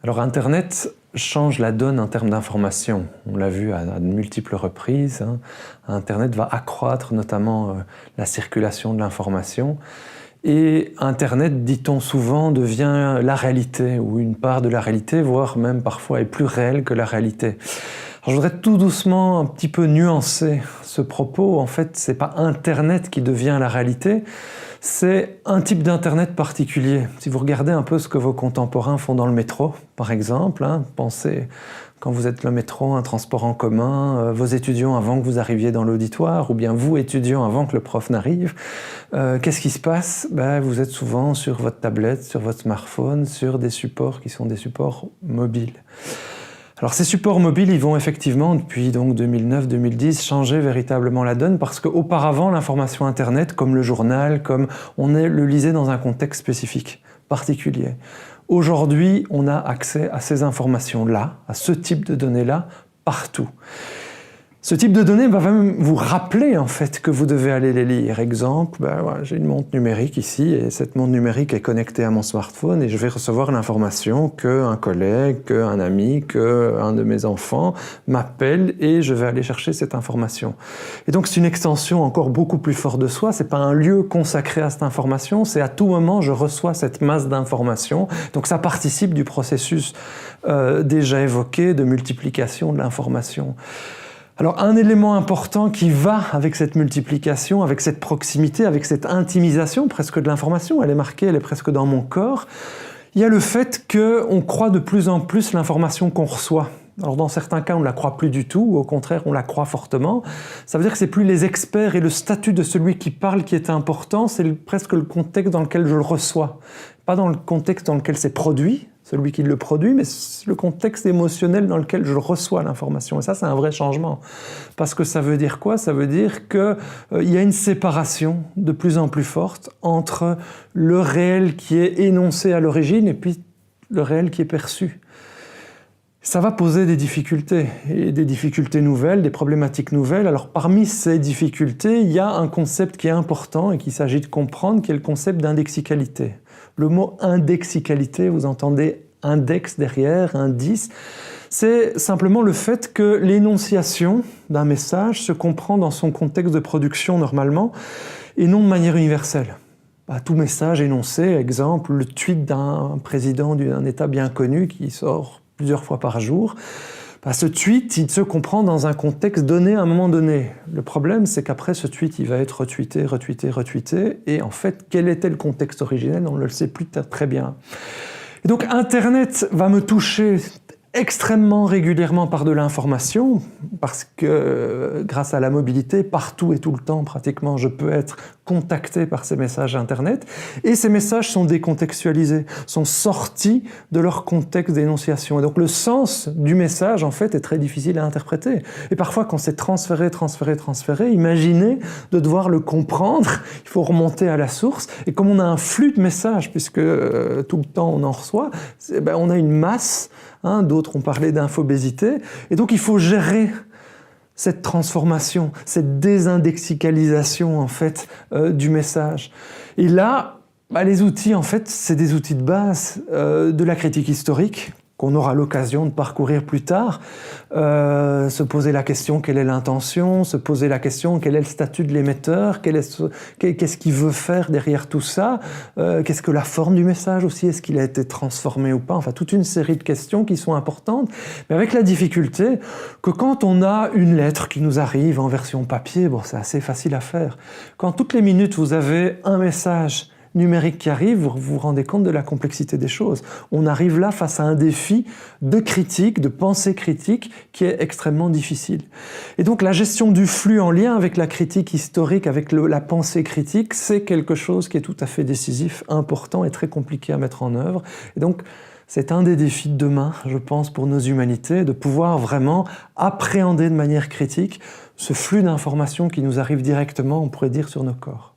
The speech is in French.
Alors Internet change la donne en termes d'information. On l'a vu à de multiples reprises. Internet va accroître notamment la circulation de l'information. Et Internet, dit-on souvent, devient la réalité, ou une part de la réalité, voire même parfois est plus réelle que la réalité. Alors, je voudrais tout doucement un petit peu nuancer ce propos. En fait, c'est pas Internet qui devient la réalité, c'est un type d'Internet particulier. Si vous regardez un peu ce que vos contemporains font dans le métro, par exemple, pensez quand vous êtes le métro, un transport en commun, vos étudiants avant que vous arriviez dans l'auditoire, ou bien vous étudiants avant que le prof n'arrive, qu'est-ce qui se passe? Vous êtes souvent sur votre tablette, sur votre smartphone, sur des supports qui sont des supports mobiles. Alors ces supports mobiles, ils vont effectivement, depuis donc 2009-2010, changer véritablement la donne parce qu'auparavant, l'information Internet, comme le journal, comme on le lisait dans un contexte spécifique, particulier. Aujourd'hui, on a accès à ces informations-là, à ce type de données-là, partout. Ce type de données va même vous rappeler en fait que vous devez aller les lire. Exemple, voilà, j'ai une montre numérique ici et cette montre numérique est connectée à mon smartphone et je vais recevoir l'information qu'un collègue, qu'un ami, qu'un de mes enfants m'appelle et je vais aller chercher cette information. Et donc c'est une extension encore beaucoup plus forte de soi, c'est pas un lieu consacré à cette information, c'est à tout moment je reçois cette masse d'informations. Donc ça participe du processus déjà évoqué de multiplication de l'information. Alors un élément important qui va avec cette multiplication, avec cette proximité, avec cette intimisation presque de l'information, elle est marquée, elle est presque dans mon corps, il y a le fait qu'on croit de plus en plus l'information qu'on reçoit. Alors dans certains cas, on ne la croit plus du tout, ou au contraire, on la croit fortement. Ça veut dire que c'est plus les experts et le statut de celui qui parle qui est important, c'est presque le contexte dans lequel je le reçois. Pas dans le contexte dans lequel c'est produit, celui qui le produit, mais le contexte émotionnel dans lequel je reçois l'information. Et ça, c'est un vrai changement. Parce que ça veut dire quoi? Ça veut dire qu'il y a une séparation de plus en plus forte entre le réel qui est énoncé à l'origine et puis le réel qui est perçu. Ça va poser des difficultés, et des difficultés nouvelles, des problématiques nouvelles. Alors parmi ces difficultés, il y a un concept qui est important et qu'il s'agit de comprendre, qui est le concept d'indexicalité. Le mot indexicalité, vous entendez index derrière, indice, c'est simplement le fait que l'énonciation d'un message se comprend dans son contexte de production normalement et non de manière universelle. Tout message énoncé, exemple, le tweet d'un président d'un État bien connu qui sort plusieurs fois par jour, ce tweet, il se comprend dans un contexte donné à un moment donné. Le problème, c'est qu'après, ce tweet, il va être retweeté, et en fait, quel était le contexte originel? On ne le sait plus très bien. Et donc, Internet va me toucher extrêmement régulièrement par de l'information, parce que grâce à la mobilité, partout et tout le temps, pratiquement, je peux être contacté par ces messages Internet, et ces messages sont décontextualisés, sont sortis de leur contexte d'énonciation. Et donc le sens du message, en fait, est très difficile à interpréter. Et parfois, quand c'est transféré, imaginez de devoir le comprendre, il faut remonter à la source, et comme on a un flux de messages, puisque tout le temps on en reçoit, on a une masse. D'autres ont parlé d'infobésité, et donc il faut gérer cette transformation, cette désindexicalisation en fait du message. Et là, les outils en fait, c'est des outils de base de la critique historique qu'on aura l'occasion de parcourir plus tard, se poser la question quelle est l'intention, se poser la question quel est le statut de l'émetteur, qu'est-ce qu'il veut faire derrière tout ça, qu'est-ce que la forme du message aussi, est-ce qu'il a été transformé ou pas, enfin toute une série de questions qui sont importantes, mais avec la difficulté que quand on a une lettre qui nous arrive en version papier, c'est assez facile à faire. Quand toutes les minutes vous avez un message numérique qui arrive, vous vous rendez compte de la complexité des choses. On arrive là face à un défi de critique, de pensée critique, qui est extrêmement difficile. Et donc la gestion du flux en lien avec la critique historique, avec la pensée critique, c'est quelque chose qui est tout à fait décisif, important et très compliqué à mettre en œuvre. Et donc c'est un des défis de demain, je pense, pour nos humanités, de pouvoir vraiment appréhender de manière critique ce flux d'informations qui nous arrive directement, on pourrait dire, sur nos corps.